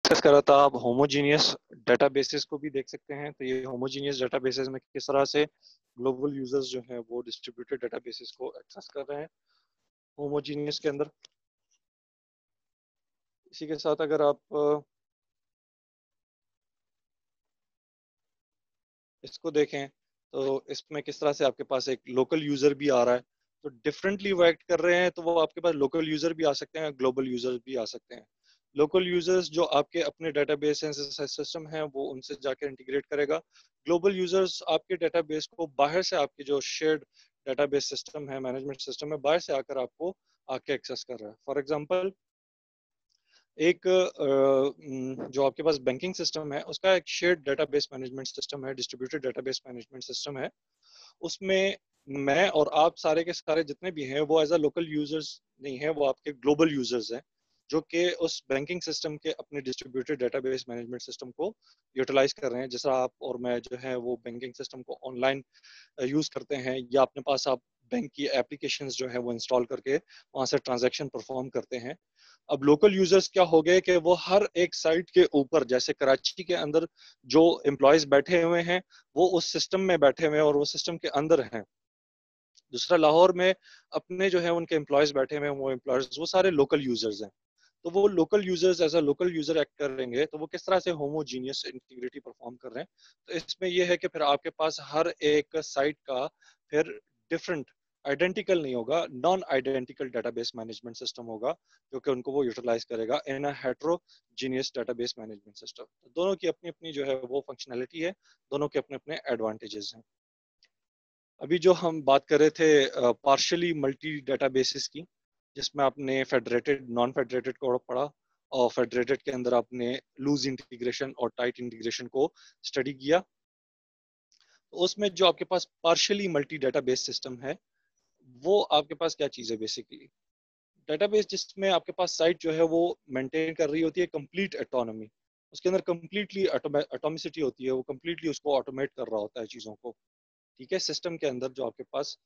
Discuss कर रहा था, आप होमोजीनियस डेटाबेसेस को भी देख सकते हैं। तो ये होमोजीनियस डेटाबेसेस में किस तरह से ग्लोबल यूजर्स जो हैं वो डिस्ट्रीब्यूटेड डेटाबेसेस को एक्सेस कर रहे हैं होमोजीनियस के अंदर। इसी के साथ अगर आप इसको देखें तो इसमें किस तरह से आपके पास एक लोकल यूजर भी आ रहा है। तो डिफरेंटली वो एक्ट कर रहे हैं, तो वो आपके पास लोकल यूजर भी आ सकते हैं, ग्लोबल यूजर भी आ सकते हैं। लोकल यूजर्स जो आपके अपने डेटाबेस सिस्टम है वो उनसे जाकर इंटीग्रेट करेगा। ग्लोबल यूजर्स आपके डेटाबेस को बाहर से, आपके जो शेयर्ड डेटाबेस सिस्टम है, मैनेजमेंट सिस्टम है, बाहर से आकर आपको आके एक्सेस कर रहा है। फॉर एग्जांपल, एक जो आपके पास बैंकिंग सिस्टम है उसका एक शेयर्ड डेटाबेस मैनेजमेंट सिस्टम है, डिस्ट्रीब्यूटेड डेटाबेस मैनेजमेंट सिस्टम है। उसमें मैं और आप सारे के सारे जितने भी हैं वो एज अ लोकल यूजर्स नहीं है, वो आपके ग्लोबल यूजर्स हैं जो कि उस बैंकिंग सिस्टम के अपने डिस्ट्रीब्यूटेड डेटाबेस मैनेजमेंट सिस्टम को यूटिलाइज कर रहे हैं। जैसा आप और मैं जो है वो बैंकिंग सिस्टम को ऑनलाइन यूज करते हैं, या अपने पास आप बैंक की एप्लीकेशंस जो है वो इंस्टॉल करके वहां से ट्रांजैक्शन परफॉर्म करते हैं। अब लोकल यूजर्स क्या हो गए कि वो हर एक साइट के ऊपर, जैसे कराची के अंदर जो एम्प्लॉयज बैठे हुए हैं वो उस सिस्टम में बैठे हुए हैं और वो सिस्टम के अंदर हैं। दूसरा, लाहौर में अपने जो है उनके एम्प्लॉयज बैठे हुए हैं, वो एम्प्लॉयज वो सारे लोकल यूजर्स हैं। तो वो local users as a local user act करेंगे, तो वो किस तरह से होमोजीनियस इंटीग्रिटी परफॉर्म कर रहे हैं। तो इसमें यह है कि फिर आपके पास हर एक साइट का फिर डिफरेंट, आइडेंटिकल नहीं होगा, non identical database management system होगा जो कि उनको वो यूटिलाइज करेगा इन अ हेट्रोजीनियस डेटाबेस मैनेजमेंट सिस्टम। दोनों की अपनी अपनी जो है वो फंक्शनैलिटी है, दोनों के अपने अपने एडवांटेजेस हैं। अभी जो हम बात कर रहे थे पार्शियली मल्टी डेटाबेसेस की, जिसमें आपने फेडरेटेड, नॉन फेडरेटेड को पढ़ा, और फेडरेटेड के अंदर आपने लूज इंटीग्रेशन और टाइट इंटीग्रेशन को स्टडी किया। तो उसमें जो आपके पास पार्शियली मल्टी डेटाबेस सिस्टम है, वो आपके पास क्या चीज़ है बेसिकली। डेटाबेस जिसमें आपके पास साइट जो है वो मेंटेन कर रही होती है कंप्लीट एटोनॉमी, उसके अंदर कंप्लीटली एटोमिसिटी होती है, वो कंप्लीटली उसको ऑटोमेट कर रहा होता है चीज़ों को। ठीक है, सिस्टम के अंदर जो आपके पास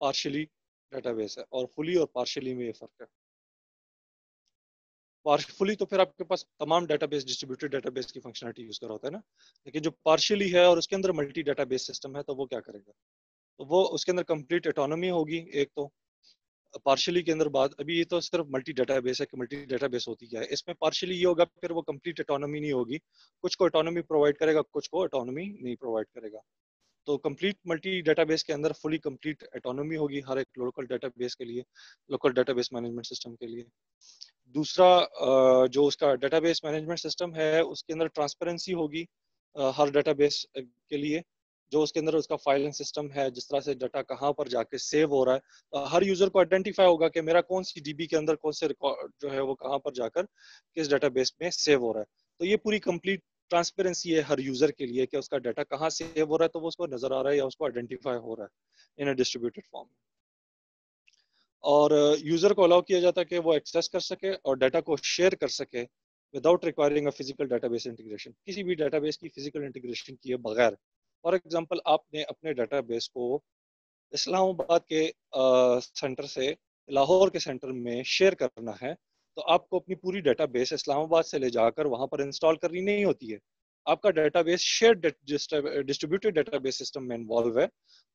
पार्शियली डेटाबेस है, और फुली और पार्शियली में ये फर्क है। फुली तो फिर आपके पास तमाम डेटाबेस डिस्ट्रीब्यूटेड डेटाबेस की फंक्शनलिटी यूज कर रहा होता है ना, लेकिन जो पार्शियली है और उसके अंदर मल्टी डेटाबेस सिस्टम है, तो वो क्या करेगा। तो वो उसके अंदर कंप्लीट एटोनॉमी होगी एक तो। पार्शियली के अंदर बात, अभी ये तो सिर्फ मल्टी डेटाबेस है कि मल्टी डेटाबेस होती क्या है, इसमें पार्शियली ये होगा फिर वो कंप्लीट एटोनॉमी नहीं होगी, कुछ को एटोनॉमी प्रोवाइड करेगा, कुछ को एटोनॉमी नहीं प्रोवाइड करेगा। तो कंप्लीट मल्टी डेटाबेस के अंदर फुली कंप्लीट एटोनॉमी होगी हर एक लोकल डेटाबेस के लिए, लोकल डेटाबेस मैनेजमेंट सिस्टम के लिए। दूसरा, जो उसका डेटाबेस मैनेजमेंट सिस्टम है उसके अंदर ट्रांसपेरेंसी होगी हर डेटाबेस के लिए। जो उसके अंदर उसका फाइलिंग सिस्टम है, जिस तरह से डाटा कहाँ पर जाके सेव हो रहा है, तो हर यूजर को आइडेंटिफाई होगा कि मेरा कौन सी डीबी के अंदर कौन से रिकॉर्ड जो है वो कहाँ पर जाकर किस डेटाबेस में सेव हो रहा है। तो ये पूरी कंप्लीट ट्रांसपेरेंसी है हर यूजर के लिए कि उसका डाटा कहाँ सेव हो रहा है, तो वो उसको नजर आ रहा है या उसको आइडेंटिफाई हो रहा है इन अ डिस्ट्रीब्यूटेड फॉर्म। और यूजर को अलाउ किया जाता है कि वो एक्सेस कर सके और डाटा को शेयर कर सके without requiring a physical database integration, किसी भी डेटाबेस की फिजिकल इंटीग्रेशन किए बगैर। फॉर एग्जांपल, आपने अपने डेटाबेस को इस्लामाबाद के सेंटर से लाहौर के सेंटर में शेयर करना है, तो आपको अपनी पूरी डेटाबेस इस्लामाबाद से ले जाकर वहां पर इंस्टॉल करनी नहीं होती है। आपका database shared distributed database system में इन्वॉल्व है।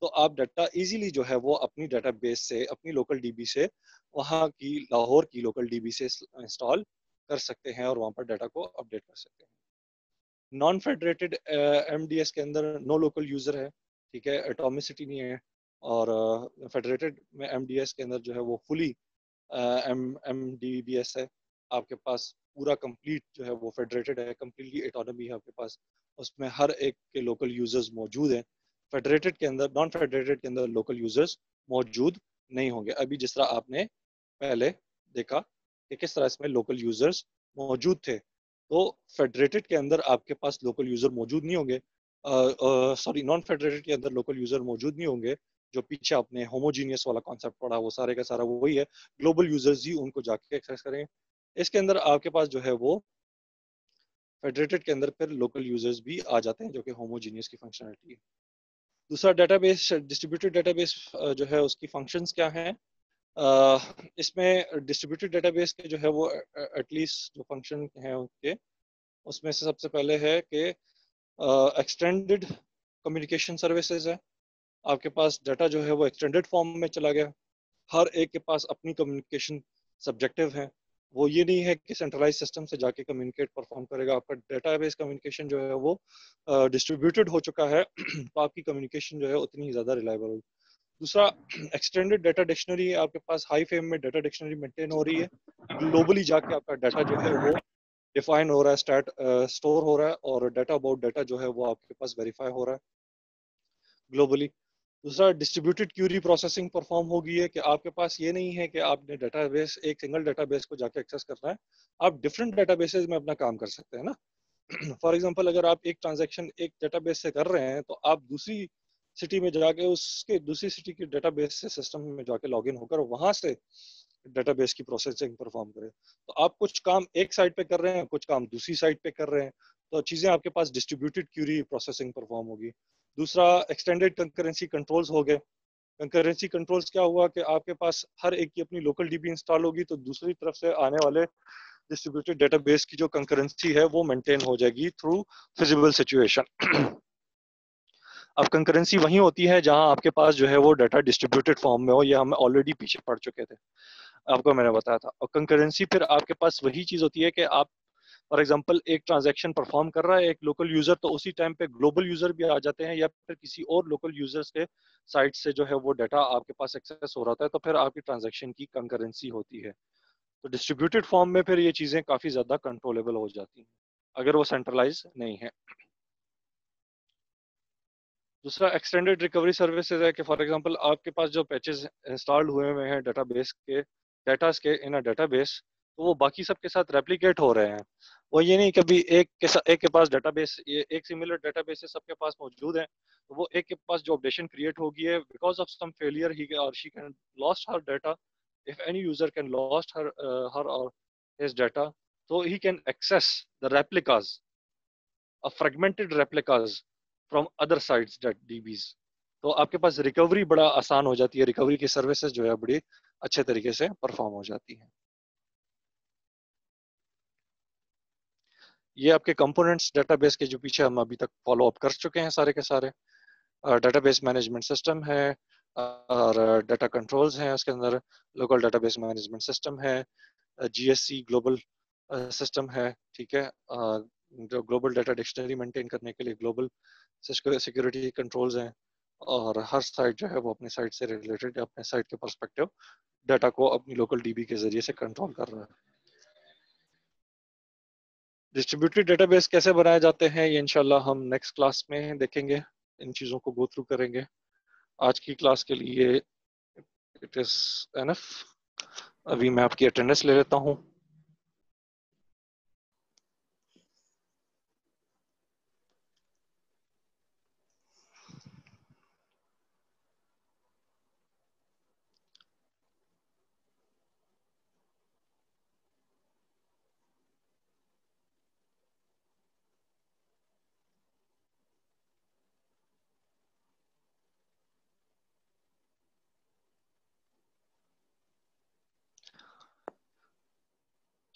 तो आप डाटा इजीली जो है वो अपनी डेटाबेस से, अपनी लोकल डीबी से, वहाँ की लाहौर की लोकल डीबी से इंस्टॉल कर सकते हैं और वहाँ पर डाटा को अपडेट कर सकते हैं। नॉन फेडरेटेड एमडीएस के अंदर नो लोकल यूजर है, ठीक है, एटॉमिसिटी नहीं है। और फेडरेटेड में एमडीएस के अंदर जो है वो फुली एमडीबीएस है। आपके पास पूरा कंप्लीट जो है वो फेडरेटेड है, कंप्लीटली एटोनॉमी है आपके पास, उसमें हर एक के लोकल यूजर्स मौजूद हैं। फेडरेटेड के अंदर, नॉन फेडरेटेड के अंदर लोकल यूजर्स मौजूद नहीं होंगे। अभी जिस तरह आपने पहले देखा कि किस तरह इसमें लोकल यूजर्स मौजूद थे, तो फेडरेटेड के अंदर आपके पास लोकल यूजर मौजूद नहीं होंगे, सॉरी, नॉन फेडरेटेड के अंदर लोकल यूजर मौजूद नहीं होंगे। जो पीछे आपने होमोजीनियस वाला कॉन्सेप्ट पढ़ा वो सारे का सारा वही है, ग्लोबल यूजर्स ही उनको जाके एक्सेस करें। इसके अंदर आपके पास जो है वो फेडरेटेड के अंदर फिर लोकल यूजर्स भी आ जाते हैं जो कि होमोजीनियस की फंक्शनलिटी है। दूसरा, डेटाबेस, डिस्ट्रीब्यूटेड डेटाबेस जो है उसकी फंक्शंस क्या हैं। इसमें डिस्ट्रीब्यूटेड डेटाबेस के जो है वो एटलीस्ट जो फंक्शन हैं उनके, उसमें से सबसे पहले है कि एक्सटेंडेड कम्युनिकेशन सर्विसेज है। आपके पास डाटा जो है वो एक्सटेंडेड फॉर्म में चला गया। हर एक के पास अपनी कम्युनिकेशन सब्जेक्टिव है। वो ये नहीं है कि सेंट्रलाइज सिस्टम से जाके कम्युनिकेट परफॉर्म करेगा। आपका डेटाबेस कम्युनिकेशन जो है वो डिस्ट्रीब्यूटेड हो चुका है तो आपकी कम्युनिकेशन जो है उतनी ही ज़्यादा रिलायबल होगी। दूसरा, एक्सटेंडेड डाटा डिक्शनरी, आपके पास हाई फेम में डाटा डिक्शनरी मेंटेन हो रही है। ग्लोबली जाके आपका डाटा जो है वो डिफाइन हो रहा है, स्टोर हो रहा है, और डाटा अबाउट डाटा जो है वो आपके पास वेरीफाई हो रहा है ग्लोबली। दूसरा, डिस्ट्रीब्यूटेड क्यूरी प्रोसेसिंग परफॉर्म हो गई है कि आपके पास ये नहीं है कि आपने डाटाबेस, एक सिंगल डाटाबेस को जाके एक्सेस करना है। आप डिफरेंट डाटाबेसेस में अपना काम कर सकते हैं ना। फॉर एग्जांपल, अगर आप एक ट्रांजैक्शन एक डेटाबेस से कर रहे हैं तो आप दूसरी सिटी में जाके उसके दूसरी सिटी के डेटाबेस से सिस्टम में जाके लॉगिन होकर वहां से डेटाबेस की प्रोसेसिंग परफॉर्म करें। तो आप कुछ काम एक साइड पे कर रहे हैं, कुछ काम दूसरी साइड पे कर रहे हैं, तो चीजें आपके पास डिस्ट्रीब्यूटेड क्यूरी प्रोसेसिंग परफॉर्म होगी। दूसरा, एक्सटेंडेड कंकरेंसी कंट्रोल्स हो गए। कंकरेंसी कंट्रोल्स क्या हुआ कि आपके पास हर एक की अपनी लोकल डीबी इंस्टॉल होगी, तो दूसरी तरफ से आने वाले डिस्ट्रीब्यूटेड डेटाबेस की जो कंकरेंसी है वो मेंटेन हो जाएगी थ्रू फिजिबल सिचुएशन। अब कंकरेंसी वही होती है जहां आपके पास जो है वो डाटा डिस्ट्रीब्यूटेड फॉर्म में हो। ये हम ऑलरेडी पीछे पढ़ चुके थे, आपको मैंने बताया था। और कंकरेंसी फिर आपके पास वही चीज होती है कि आप फॉर एग्जांपल एक ट्रांजैक्शन परफॉर्म कर रहा है एक लोकल यूजर, तो उसी टाइम पे ग्लोबल यूजर भी आ जाते हैं, या फिर किसी और लोकल यूजर्स के साइट से जो है वो डाटा आपके पास एक्सेस हो रहा है, तो फिर आपकी ट्रांजैक्शन की कंकरेंसी होती है। तो डिस्ट्रीब्यूटेड फॉर्म में फिर ये चीजें काफी ज्यादा कंट्रोलेबल हो जाती हैं अगर वो सेंट्रलाइज नहीं है। दूसरा, एक्सटेंडेड रिकवरी सर्विसेज है कि फॉर एग्जांपल आपके पास जो पैचेस इंस्टॉल्ड हुए हैं डेटाबेस के डेटास के इन अ डेटाबेस, तो वो बाकी सबके साथ रेप्लिकेट हो रहे हैं। वो ये नहीं कभी एक के पास डेटाबेस, ये एक सिमिलर डेटाबेस सबके पास मौजूद है, तो वो एक के पास जो अपडेशन क्रिएट होगी है because of some failure he और she can lost her data. If any user can lost her और his data, so he can access the replicas, a fragmented replicas from other sites that DBs। तो आपके पास recovery बड़ा आसान हो जाती है, recovery की सर्विसेज जो है बड़ी अच्छे तरीके से परफॉर्म हो जाती है। ये आपके कंपोनेंट्स डेटाबेस के जो पीछे हम अभी तक फॉलो अप कर चुके हैं सारे के सारे। डेटाबेस मैनेजमेंट सिस्टम है, और डाटा कंट्रोल्स हैं उसके अंदर, लोकल डेटाबेस मैनेजमेंट सिस्टम है, जीएससी ग्लोबल सिस्टम है, ठीक है। जो ग्लोबल डाटा डिक्शनरी मेंटेन करने के लिए ग्लोबल सिक्योरिटी कंट्रोल्स हैं, और हर साइट जो है वो अपने साइट से रिलेटेड अपने साइट के पर्सपेक्टिव डाटा को अपनी लोकल डीबी के जरिए से कंट्रोल कर रहा है। डिस्ट्रीब्यूटेड डेटाबेस कैसे बनाए जाते हैं ये इंशाल्लाह हम नेक्स्ट क्लास में देखेंगे, इन चीज़ों को गो थ्रू करेंगे। आज की क्लास के लिए इट इज एनफ। अभी मैं आपकी अटेंडेंस ले लेता हूँ।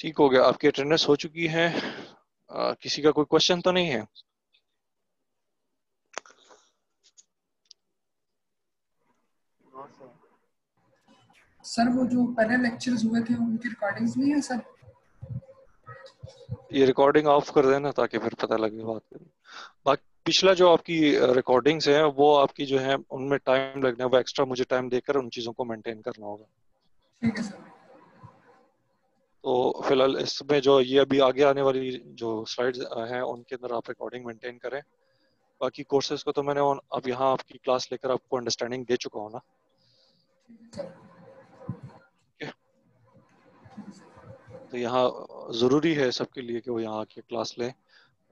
ठीक हो गया, आपकी अटेंडेंस हो चुकी है। किसी का कोई क्वेश्चन तो नहीं है? सर वो जो पहले लेक्चर्स हुए थे उनकी रिकॉर्डिंग्स नहीं है सर? ये रिकॉर्डिंग ऑफ कर देना ताकि फिर पता लगे बात करनी। बाकी पिछला जो आपकी रिकॉर्डिंग्स है वो आपकी जो है उनमें टाइम लगना है, वो एक्स्ट्रा मुझे टाइम देकर उन चीज़ों को मेंटेन करना होगा। ठीक है सर। तो फिलहाल इसमें जो ये अभी आगे आने वाली जो स्लाइड्स हैं उनके अंदर आप रिकॉर्डिंग मेंटेन करें। बाकी कोर्सेज को तो मैंने अब यहाँ आपकी क्लास लेकर आपको अंडरस्टैंडिंग दे चुका हूँ ना। ठीक है, तो यहाँ ज़रूरी है सबके लिए कि वो यहाँ आके क्लास लें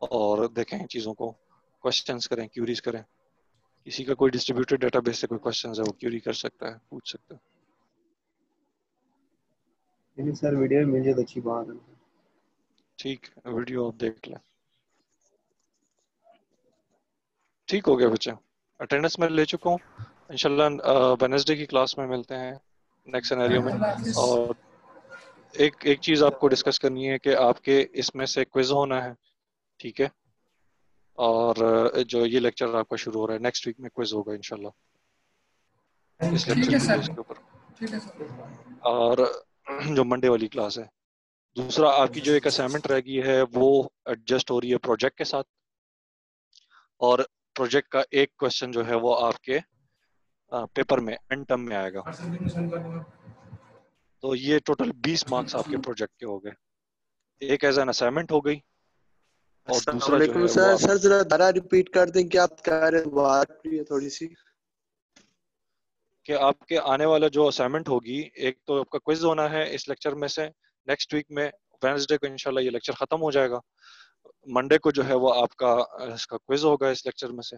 और देखें चीज़ों को, क्वेश्चंस करें, क्यूरीज करें। किसी का कोई डिस्ट्रीब्यूटेड डेटाबेस से कोई क्वेश्चंस है वो क्यूरी कर सकता है, पूछ सकता है। नहीं सर, वीडियो मिल जाए तो अच्छी बात है। ठीक है, वीडियो आप देख लें। ठीक हो गया बच्चे, अटेंडेंस मैं ले चुका हूँ। इंशाल्लाह वेडनेसडे की क्लास में मिलते हैं नेक्स्ट सिनेरियो में। अल्लाह हाफिज़। और एक एक चीज़ आपको डिस्कस करनी है कि आपके इसमें से क्विज होना है, ठीक है। और जो ये लेक्चर आपका शुरू हो रहा है, नेक्स्ट वीक में क्विज होगा इंशाल्लाह इस ठीक लेक्चर है की सर, बेस के ऊपर। ठीक है सर। और जो मंडे वाली क्लास है, दूसरा आपकी जो एक असाइनमेंट रह गई है वो एडजस्ट हो रही है प्रोजेक्ट के साथ। और प्रोजेक्ट का एक क्वेश्चन जो है वो आपके पेपर में एंड टर्म में आएगा। तो ये टोटल 20 मार्क्स आपके प्रोजेक्ट के हो गए। एक एज एन असाइनमेंट हो गई और अस्सलाम दूसरा जो वालेकुम है वो सर। आप सर जरा दोबारा रिपीट कर दें, क्या आप कह रहे हैं? बात है थोड़ी सी। कि आपके आने वाला जो असाइनमेंट होगी, एक तो आपका क्विज होना है इस लेक्चर में से। नेक्स्ट वीक में वेडनेसडे को इंशाल्लाह ये लेक्चर खत्म हो जाएगा। मंडे को जो है वो आपका इसका क्विज होगा इस लेक्चर में से।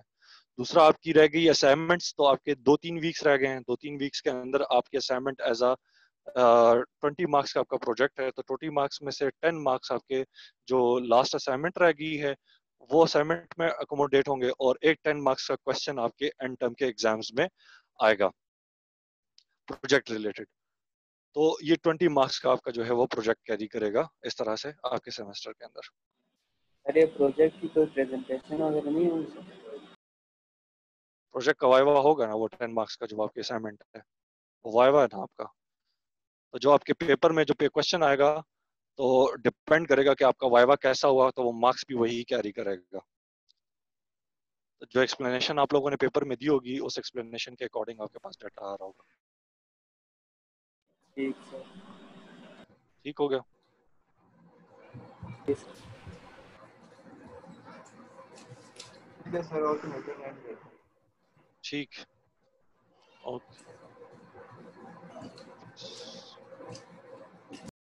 दूसरा आपकी रह गई असाइनमेंट्स। तो आपके 2-3 वीक्स रह गए हैं। 2-3 वीक्स के अंदर आपके असाइनमेंट एज अ 20 मार्क्स का आपका प्रोजेक्ट है। तो 20 मार्क्स में से 10 मार्क्स आपके जो लास्ट असाइनमेंट रह गई है वो असाइनमेंट में अकोमोडेट होंगे, और एक 10 मार्क्स का क्वेश्चन आपके एंड टर्म के एग्जाम्स में आएगा प्रोजेक्ट रिलेटेड। तो ये 20 मार्क्स का आपका जो है वो प्रोजेक्ट कैरी करेगा इस तरह से आपके सेमेस्टर के अंदर। अरे प्रोजेक्ट की कोई प्रेजेंटेशन वगैरह नहीं होगी सर? प्रोजेक्ट का वाइवा होगा ना, वो 10 मार्क्स का जो आपकी असाइनमेंट है वो वाइवा है ना आपका। तो जो आपके पेपर में जो क्वेश्चन आएगा तो डिपेंड करेगा कि आपका वाइवा कैसा हुआ, तो वो मार्क्स भी वही कैरी करेगा। तो जो एक्सप्लेनेशन आप लोगों ने पेपर में दी होगी उस एक्सप्लेनेशन के अकॉर्डिंग आपके पास डाटा आ रहा होगा। ठीक सर। ठीक हो गया। ठीक सर। ठीक है सर, ओके, ठीक। ओके।